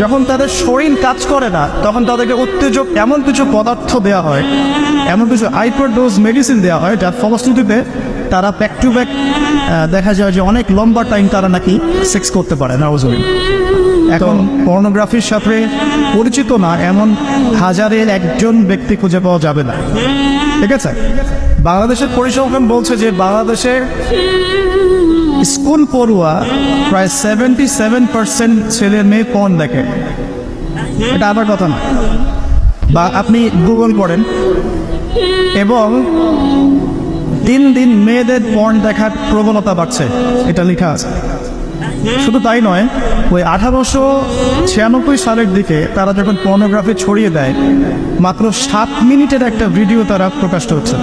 যখন তাদের শরীর কাজ করে না তখন তাদেরকে উত্তেজক এমন কিছু পদার্থ দেওয়া হয়, এমন কিছু হাইপারডোজ মেডিসিন দেওয়া হয়, যার ফলশ্রুতিতে তারা ব্যাক টু ব্যাক দেখা যায় যে অনেক লম্বা টাইম তারা নাকি সেক্স করতে পারে না। এখন পর্নোগ্রাফির সাথে পরিচিত না এমন হাজারের একজন ব্যক্তি খুঁজে পাওয়া যাবে না। ঠিক আছে, বাংলাদেশের পরিসংখ্যান বলছে যে বাংলাদেশের স্কুল পড়ুয়া প্রায় 77% ছেলে মেয়ে পর্ন দেখে। এটা আবার কথা না, বা আপনি গুগল করেন এবং দিন দিন মেয়েদের পর্ন দেখার প্রবণতা বাড়ছে, এটা লেখা আছে। শুধু তাই নয়, ওই 1896 সালের দিকে তারা যখন পর্নোগ্রাফি ছড়িয়ে দেয়, মাত্র 7 মিনিটের একটা ভিডিও তারা প্রকাশ করছে।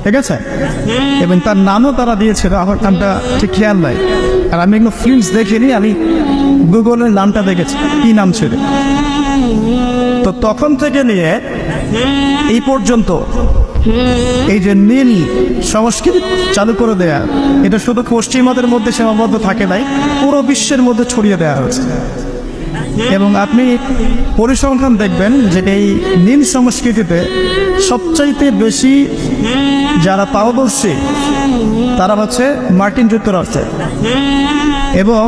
ঠিক আছে, এবং তার নামও তারা দিয়েছিল, আমার নামটা ঠিক খেয়াল নাই, আর আমি এগুলো ফিল্মস দেখিনি, আমি গুগলের নামটা দেখেছি কি নাম ছিল। তো তখন থেকে নিয়ে এই পর্যন্ত এই যে নীল সংস্কৃতি চালু করে দেয়া, এটা শুধু পশ্চিমাদের মধ্যে সীমাবদ্ধ থাকে নাই, পুরো বিশ্বের মধ্যে ছড়িয়ে দেওয়া হয়েছে। এবং আপনি পরিসংখ্যান দেখবেন যে এই নীল সংস্কৃতিতে সবচাইতে বেশি যারা পারদর্শী তারা হচ্ছে মার্কিন যুক্তরাষ্ট্রে, এবং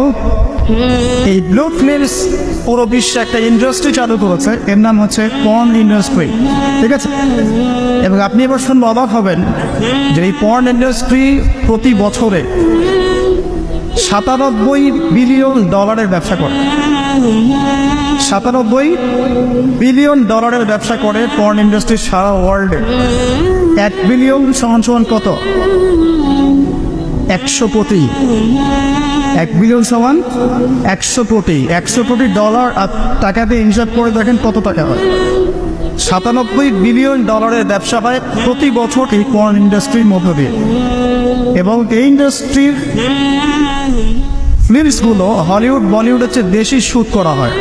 এই ব্লু ফিল্মস পুরো বিশ্বে একটা ইন্ডাস্ট্রি চালু করেছে, এর নাম হচ্ছে পর্ন ইন্ডাস্ট্রি। ঠিক আছে, এবং আপনি এবার শুনলে অবাক হবেন যে এই পর্ন ইন্ডাস্ট্রি প্রতি বছরে $97 বিলিয়ন ব্যবসা করে। $97 বিলিয়ন ব্যবসা করে পর্ন ইন্ডাস্ট্রি সারা ওয়ার্ল্ডে। 1 বিলিয়ন সমান কত? 100 কোটি। 1 বিলিয়ন সমান 100 কোটি। $100 কোটি আর টাকাতে হিসাব করে দেখেন কত টাকা হয়। $97 বিলিয়ন ব্যবসা হয় প্রতি বছর এই পর্ন ইন্ডাস্ট্রির মধ্য দিয়ে। এবং এই ইন্ডাস্ট্রির ফিল্মসগুলো হলিউড বলিউডের চেয়ে বেশি শ্যুট করা হয়।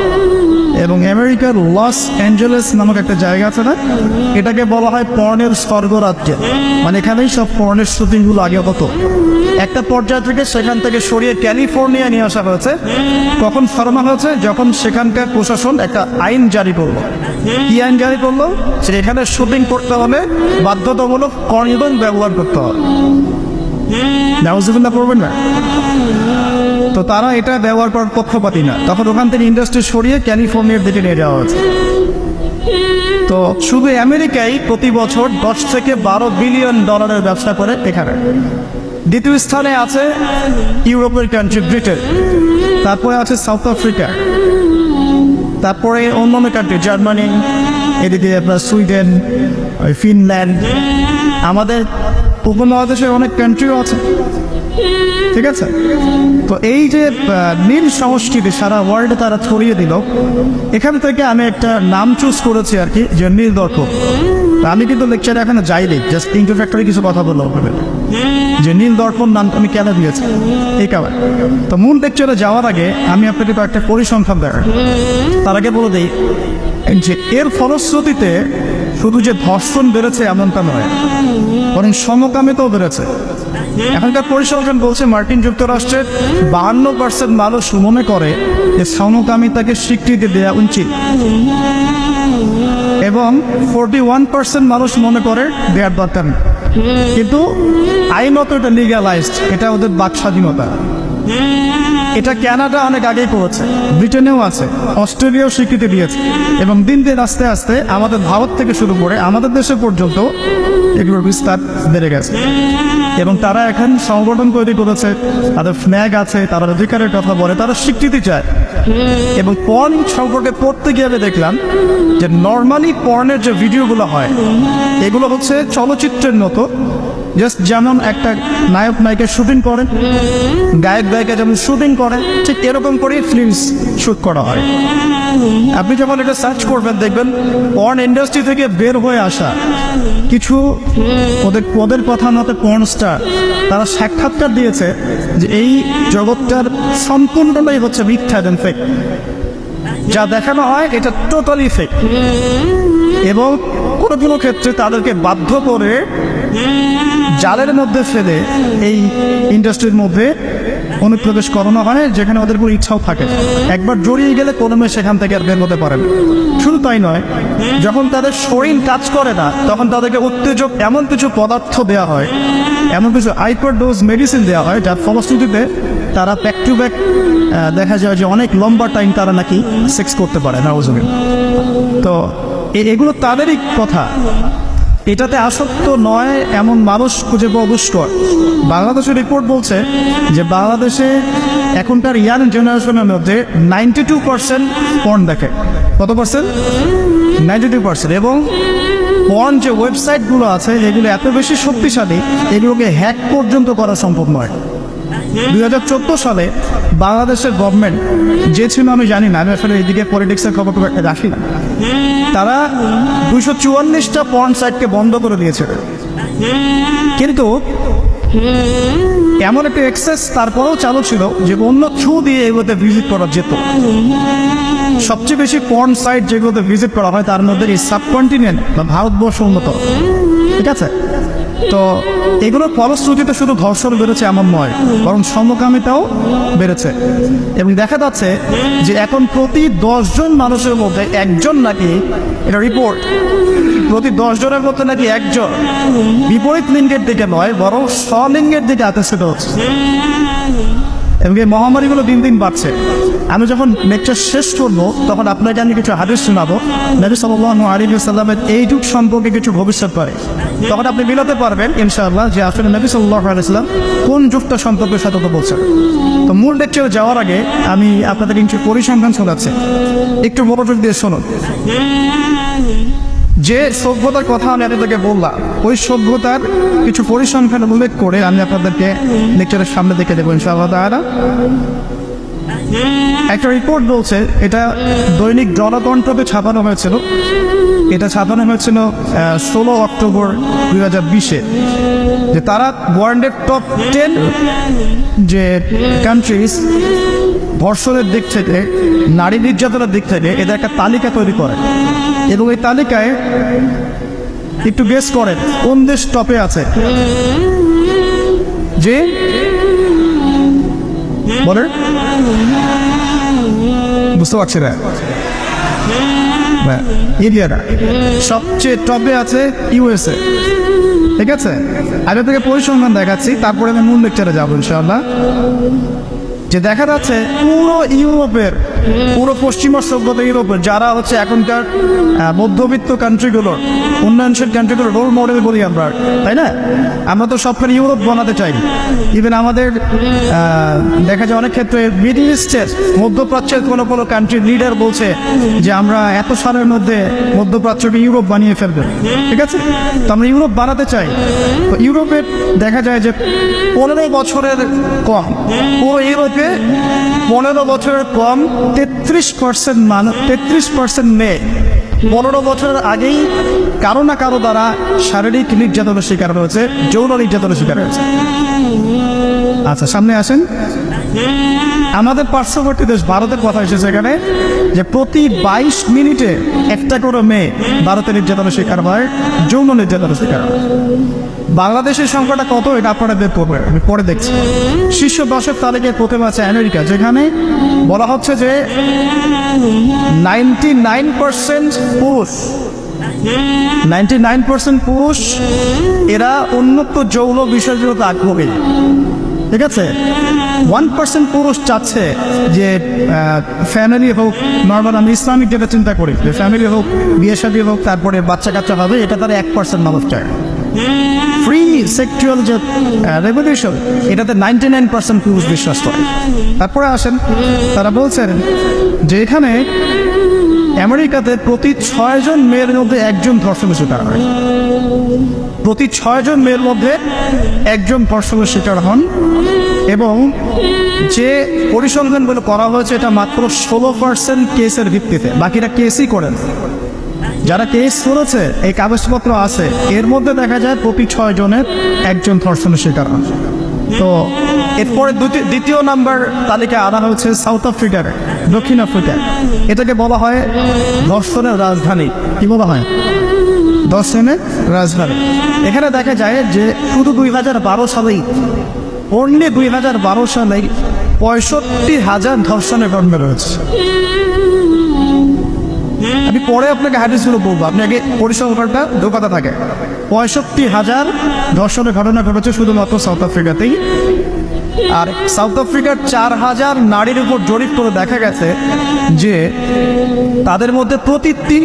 এবং আমেরিকার লস অ্যাঞ্জেলেস নামক একটা জায়গা আছে না, এটাকে বলা হয় পর্নের স্বর্গরাজ্য। মানে এখানেই সব পর্নের শুটিংগুলো আগে হতো। একটা পর্যায় থেকে সেখান থেকে সরিয়ে ক্যালিফোর্নিয়া নিয়ে আসা হয়েছে। কখন সরানো হয়েছে? যখন সেখানকার প্রশাসন একটা আইন জারি করলো। কি আইন জারি করলো? যে এখানে শুটিং করতে হলে বাধ্যতামূলক কন্ডোম ব্যবহার করতে হবে। নাউজুবিল্লাহ পড়বেন না। তো তারা এটা ব্যবহার করার পক্ষপাতী না, তখন ওখান থেকে ইন্ডাস্ট্রি সরিয়ে ক্যালিফোর্নিয়ার দিকে নিয়ে যাওয়া হয়েছে। তো শুধু আমেরিকায় প্রতি বছর 10 থেকে 12 বিলিয়ন ডলারের ব্যবসা করে এখানে। দ্বিতীয় স্থানে আছে ইউরোপের কান্ট্রি ব্রিটেন, তারপরে আছে সাউথ আফ্রিকা, তারপরে অন্যান্য কান্ট্রি জার্মানি, এদিকে আপনার সুইডেন, ফিনল্যান্ড, আমাদের উপমহাদেশে অনেক কান্ট্রিও আছে। ঠিক আছে, তো এই যে নীল সংস্কৃতি সারা ওয়ার্ল্ডে তারা ছড়িয়ে দিল, এখান থেকে আমি একটা নাম চুজ করেছি আর কি, যে নীল দর্পণ। আমি কিন্তু লেকচারে এখানে যাইনি, জাস্ট ইন্ট্রোডাক্টরি কিছু কথা বললাম ওখানে, যে নীল দর্পণ নাম আমি কেন দিয়েছি এই কারণে। তো মূল লেকচারে যাওয়ার আগে আমি আপনাকে একটা পরিসংখ্যান দেখাই। তার আগে বলে দিই যে এর ফলশ্রুতিতে শুধু যে ধর্ষণ বেড়েছে এমনটা নয়, বরং সমকামিতাও বেড়েছে। এখনকার পরিসংখ্যান বলছে মার্কিন যুক্তরাষ্ট্রের 52% মানুষ মনে করে যে সমকামিতাকে স্বীকৃতি দেওয়া উচিত, এবং 41% মানুষ মনে করে দেওয়ার দরকার নেই। কিন্তু আইনত এটা লিগ্যালাইজড, এটা ওদের বাক স্বাধীনতা। এটা কানাডা অনেক আগেই করেছে, ব্রিটেনেও আছে, অস্ট্রেলিয়াও স্বীকৃতি দিয়েছে, এবং দিন দিন আস্তে আস্তে আমাদের ভারত থেকে শুরু করে আমাদের দেশে পর্যন্ত এগুলোর বিস্তার বেড়ে গেছে। এবং তারা এখন সংগঠন তৈরি করেছে, তাদের ফ্ল্যাগ আছে, তারা অধিকারের কথা বলে, তারা স্বীকৃতি চায়। এবং পর্ন সম্পর্কে পড়তে গিয়ে আমি দেখলাম যে নর্মালি পর্নের যে ভিডিওগুলো হয় এগুলো হচ্ছে চলচ্চিত্রের মতো, জাস্ট যেমন একটা নায়ক নায়িকা শুটিং করেন, গায়ক গায়িকা যেমন শুটিং করেন, ঠিক এরকম করেই ফিল্মস শুট করা হয়। আপনি যখন এটা সার্চ করবেন দেখবেন পর্ন ইন্ডাস্ট্রি থেকে বের হয়ে আসা কিছু ওদের কথা মতে পর্ন স্টার, তারা সাক্ষাৎকার দিয়েছে যে এই জগৎটার সম্পূর্ণটাই হচ্ছে মিথ্যা এবং ফেক। যা দেখানো হয় এটা টোটালি ফেক। এবং কোনো কোনো ক্ষেত্রে তাদেরকে বাধ্য করে জালের মধ্যে ফেলে এই ইন্ডাস্ট্রির মধ্যে অনুপ্রবেশ করানো হয়, যেখানে ওদের কোনো ইচ্ছাও থাকে। একবার জড়িয়ে গেলে কোনো মেয়ে সেখান থেকে আর বের হতে পারে না। শুধু তাই নয়, যখন তাদের শরীর কাজ করে না, তখন তাদেরকে উত্তেজক এমন কিছু পদার্থ দেওয়া হয়, এমন কিছু হাইপার ডোজ মেডিসিন দেওয়া হয়, যার ফলশ্রুতিতে তারা ব্যাক টু ব্যাক দেখা যায় যে অনেক লম্বা টাইম তারা নাকি সেক্স করতে পারে না ওজনে। তো এগুলো তাদেরই কথা, এটাতে আসক্ত নয় এমন মানুষ খুঁজে পাওয়া দুষ্কর। বাংলাদেশের রিপোর্ট বলছে যে বাংলাদেশে এখনকার ইয়াং জেনারেশনের মধ্যে 92% পর্ন দেখে। কত পার্সেন্ট? 92%। এবং পর্ন যে ওয়েবসাইটগুলো আছে এগুলো এত বেশি শক্তিশালী, এগুলোকে হ্যাক পর্যন্ত করা সম্ভব নয়। 2014 সালে বাংলাদেশের গভর্নমেন্ট যে ছিল আমি জানি না, আমি আসলে এদিকে পলিটিক্সের খবর খুব একটা রাখি না, তারা 244টা পর্ন সাইটকে বন্ধ করে দিয়েছে। কিন্তু এমন একটা এক্সেস তারপরেও চালু ছিল যে অন্য থ্রু দিয়ে এগুলোতে ভিজিট করা যেত। সবচেয়ে বেশি পর্ন সাইট যেগুলোতে ভিজিট করা হয় তার মধ্যে এই সাবকন্টিনেন্ট বা ভারতবর্ষ অন্যতম। ঠিক আছে, তো এগুলোর ফলশ্রুতিতে শুধু ধর্ষণ বেড়েছে এমন নয়, বরং সমকামিতাও বেড়েছে। এবং দেখা যাচ্ছে যে এখন প্রতি 10 জন মানুষের মধ্যে একজন নাকি, এটা রিপোর্ট, প্রতি 10 জনের মধ্যে নাকি একজন বিপরীত লিঙ্গের দিকে নয় বরং স্বলিঙ্গের দিকে আকর্ষিত হচ্ছে। এবং এই মহামারীগুলো দিন দিন বাড়ছে। আমি যখন লেকচার শেষ করবো তখন আপনাকে আমি কিছু হাদিস শোনাবো নবী সাল্লাল্লাহু আলাইহি ওয়াসাল্লামের এই যুগ সম্পর্কে কিছু ভবিষ্যৎবাণী। তখন আপনি মিলাতে পারবেন ইনশাআল্লাহ যে আসলে নবী সাল্লাল্লাহু আলাইহি ওয়াসাল্লাম কোন যুগটা সম্পর্কে সতর্ক বলছেন। তো মূল লেকচারে যাওয়ার আগে আমি আপনাদের কিছু পরিসংখ্যান শোনাচ্ছি, একটু মনোযোগ দিয়ে শুনুন। যে সভ্যতার কথা আমি আপনাদেরকে বললাম, ওই সভ্যতার কিছু পরিসংখ্যান উল্লেখ করে আমি আপনাদেরকে লেকচারের সামনে দেখে দেবো ইনশাআল্লাহ তাআলা। একটা রিপোর্ট বলছে, এটা দৈনিক জনকণ্ঠকে ছাপানো হয়েছিল, এটা ছাপানো হয়েছিল 16 অক্টোবর 2020-এ, যে তারা ওয়ার্ল্ডের টপ 10 যে কান্ট্রিজ ধর্ষণের দিক থেকে, নারী নির্যাতনের দিক থেকে এদের একটা তালিকা তৈরি করে। এবং এই তালিকায় একটু গেস করেন কোন দেশ টপে আছে। যে বলেন, বুঝতে পারছি না, ইন্ডিয়াটা সবচেয়ে টপে আছে ইউএসএ। ঠিক আছে, আগে থেকে পরিসংখ্যান দেখাচ্ছি, তারপরে আমি মূল লেকচারে যাবো ইনশাআল্লাহ। যে দেখা যাচ্ছে পুরো ইউরোপের, পুরো পশ্চিমা সভ্যতা ইউরোপের যারা হচ্ছে এখনকার মধ্যবিত্ত কান্ট্রিগুলোর, উন্নয়নশীল কান্ট্রিগুলোর রোল মডেল বলি আমরা, তাই না? আমরা তো সবখানে ইউরোপ বানাতে চাই। ইভেন আমাদের দেখা যায় অনেক ক্ষেত্রে মিডল ইস্টের, মধ্যপ্রাচ্যের কোনো কোনো কান্ট্রির লিডার বলছে যে আমরা এত সালের মধ্যে মধ্যপ্রাচ্যকে ইউরোপ বানিয়ে ফেলবে। ঠিক আছে, তো আমরা ইউরোপ বানাতে চাই। তো ইউরোপে দেখা যায় যে 15 বছরের কম, পুরো ইউরোপে 15 বছরের কম 33% মানুষ, 33% মেয়ে 15 বছরের আগেই কারো না কারো দ্বারা শারীরিক নির্যাতনের শিকার হয়েছে, যৌন নির্যাতনের শিকার হয়েছে। আচ্ছা, সামনে আসেন। আমাদের পার্শ্ববর্তী দেশ ভারতের কথা এসেছে এখানে, যে প্রতি 22 মিনিটে একটা করে মেয়ে ভারতের নির্যাতনের শিকার হয়, যৌন নির্যাতনের শিকার হয়। বাংলাদেশের সংখ্যাটা কত এটা আপনারা বের করবেন, আমি পরে দেখছি। শীর্ষ 10-এর তালিকায় প্রথমে আছে আমেরিকা, যেখানে বলা হচ্ছে যে 99% পুরুষ, 99% পুরুষ এরা উন্নত যৌন বিষয়গুলোতে আগ্রহী। ঠিক আছে, 1% পুরুষ চাচ্ছে যে ফ্যামিলি হোক, নর্মাল আমি ইসলামিক যেটা চিন্তা করি যে ফ্যামিলি হোক, বিয়ে শাদী হোক, তারপরে বাচ্চা কাচ্চা হবে, এটা তারা 1% মানুষ চায়। ফ্রি সেক্সুয়াল যে রেভলিউশন, এটাতে 99% পুরুষ বিশ্বাস করে। তারপরে আসেন, তারা বলছেন যে এখানে আমেরিকাতে প্রতি 6 জন মেয়ের মধ্যে একজন ধর্ষণের শিকার হয়। প্রতি 6 জন মেয়ের মধ্যে একজন ধর্ষণের শিকার হন। এবং যে পরিসংখ্যানগুলো করা হয়েছে এটা মাত্র 16% কেসের ভিত্তিতে, বাকিরা কেসই করেন। যারা কেস করেছে, এই কাগজপত্র আছে, এর মধ্যে দেখা যায় প্রতি 6 জনের একজন ধর্ষণের শিকার হন। তো এরপরে দ্বিতীয় নাম্বার তালিকায় আনা হয়েছে সাউথ আফ্রিকার, দক্ষিণ আফ্রিকা। এটাকে বলা হয় ধর্ষণের রাজধানী। কি বলা হয়? ধর্ষণের রাজধানী। এখানে দেখা যায় যে শুধু 2012 সালেই, অনলি 2012 সালেই 65,000 ধর্ষণের ঘটনা রয়েছে। আমি পরে আপনাকে হাদিসগুলো বলবো, আপনি আগে পরিসংখ্যানটা দোকাতে থাকে। 65,000 ধর্ষণের ঘটনা ঘটেছে শুধুমাত্র সাউথ আফ্রিকাতেই। আর সাউথ আফ্রিকার 4,000 নারীর উপর জরিপ করে দেখা গেছে যে তাদের মধ্যে প্রতি 3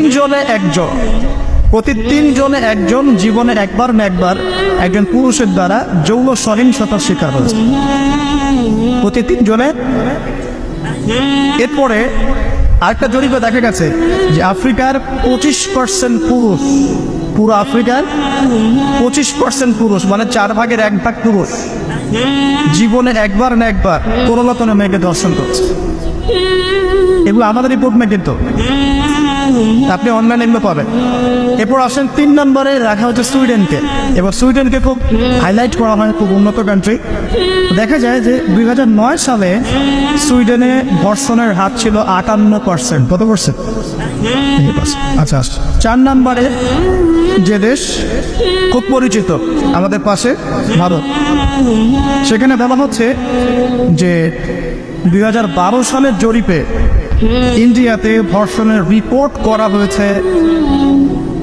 জনে একজন জীবনে একবার না একবার একজন পুরুষের দ্বারা যৌন সহিংসতার শিকার হয়েছে, প্রতি 3 জনে। এরপরে আরেকটা জরিপে দেখা গেছে যে আফ্রিকার 25% পুরুষ, পুরো আফ্রিকার 25% পুরুষ, মানে 4 ভাগের 1 ভাগ পুরুষ জীবনে একবার না একবার কোনরকম মেয়েকে দর্শন করছে। এগুলো আমাদের রিপোর্ট না, কিন্তু আপনি অনলাইনে এগুলো পাবেন। এরপর আসেন 3 নম্বরে রাখা হচ্ছে সুইডেনকে। এবার সুইডেনকে খুব হাইলাইট করা হয়, খুব উন্নত কান্ট্রি। দেখা যায় যে 2009 সালে সুইডেনে ধর্ষণের হার ছিল 58%। কত পার্সেন্ট? আচ্ছা, 4 নম্বরে যে দেশ খুব পরিচিত আমাদের পাশে, ভারত, সেখানে বলা হচ্ছে যে 2012 সালের জরিপে ইন্ডিয়াতে ধর্ষণের রিপোর্ট করা হয়েছে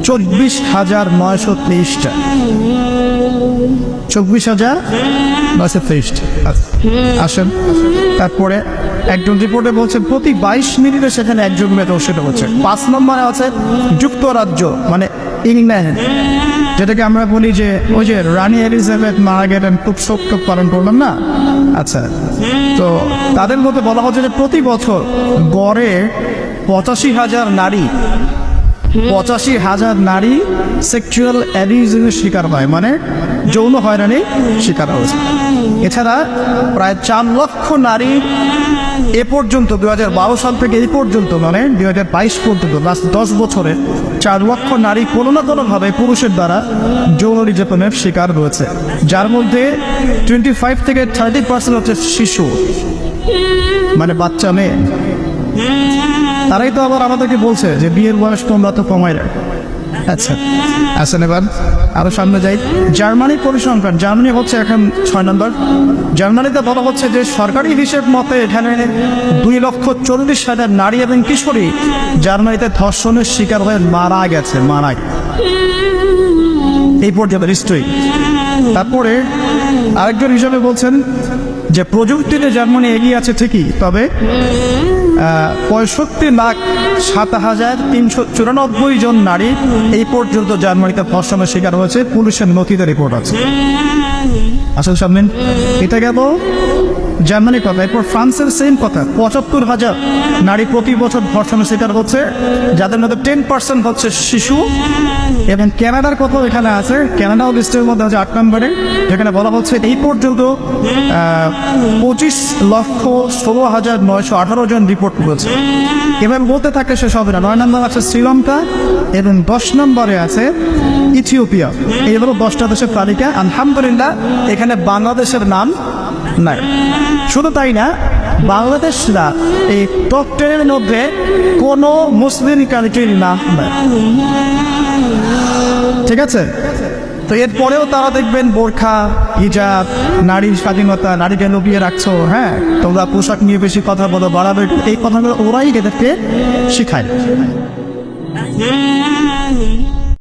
24,923টা। 24,923। আসেন, তারপরে একজন রিপোর্টে বলছে প্রতি 22 মিনিটে সেখানে একজন মেয়ে ধর্ষিত হচ্ছে। 5 নম্বরে আছে যুক্তরাজ্য, মানে ইংল্যান্ড, যেটাকে আমরা বলি যে ওই যে রানী এলিজাবেথ মারা গেলেন, খুব শোক পালন করলাম না। আচ্ছা, তো তাদের মধ্যে বলা হচ্ছে যে প্রতি বছর গড়ে 85,000 নারী সেক্সুয়াল অ্যাবিউজের শিকার হয়, মানে যৌন হয়রানির শিকার হয়েছে। এছাড়া প্রায় 4 লক্ষ নারী এ পর্যন্ত 2012 সাল থেকে এই পর্যন্ত, মানে 2022 পর্যন্ত, লাস্ট 10 বছরে 4 লক্ষ নারী কোনো না কোনোভাবে পুরুষের দ্বারা যৌন নির্যাতনের শিকার হয়েছে, যার মধ্যে 25 থেকে 30% হচ্ছে শিশু, মানে বাচ্চা মেয়ে। তারাই তো আবার আমাদেরকে বলছে যে বিয়ের বয়স তোমরা তো কমাই রাখ। আচ্ছা, আসেন এবার আরো সামনে যাই। জার্মানির পরিসংখ্যান, জার্মানি হচ্ছে এখন 6 নম্বর। জার্মানিতে বলা হচ্ছে যে সরকারি হিসেব মতে এখানে 2,40,000 নারী এবং কিশোরী জার্মানিতে ধর্ষণের শিকার হয়ে মারা গেছে, এই পর্যন্ত হিস্ট্রি। তারপরে আরেকজন হিসাবে বলছেন যে প্রযুক্তিতে জার্মানি এগিয়ে আছে ঠিকই, তবে 65,07,394 জন নারী এই পর্যন্ত জার্মানিতে ধর্ষণের শিকার হয়েছে, পুলিশের নথিতে রিপোর্ট আছে। আসলে সামনে এটা গেল জার্মানির কথা। এরপর ফ্রান্সের সেম কথা, 75,000 নারী প্রতি বছর ধর্ষণের শিকার হচ্ছে, যাদের মধ্যে 10% হচ্ছে শিশু। এবং কানাডার কথা এখানে আছে, কানাডাও লিস্টের মধ্যে আছে 8 নম্বরে, যেখানে বলা হচ্ছে এই পর্যন্ত 25,16,918 জন রিপোর্ট করেছে। এবার বলতে থাকলে শেষ হবে না। 9 নম্বর আছে শ্রীলঙ্কা এবং 10 নম্বরে আছে ইথিওপিয়া। এই হলো 10টা দেশের তালিকা। আলহামদুলিল্লাহ এখানে বাংলাদেশের নাম নাই। শুধু তাই না, বাংলাদেশরা এই টপ 10-এর মধ্যে কোনো মুসলিম কান্ট্রির নাম নাই। ঠিক আছে, তো এরপরেও তারা দেখবেন বোরখা, হিজাব, নারীর স্বাধীনতা, নারীকে লুকিয়ে রাখছো, হ্যাঁ তোমরা পোশাক নিয়ে বেশি কথা বলো, বাড়াবে, এই কথাগুলো ওরাই এদেরকে শিখায়।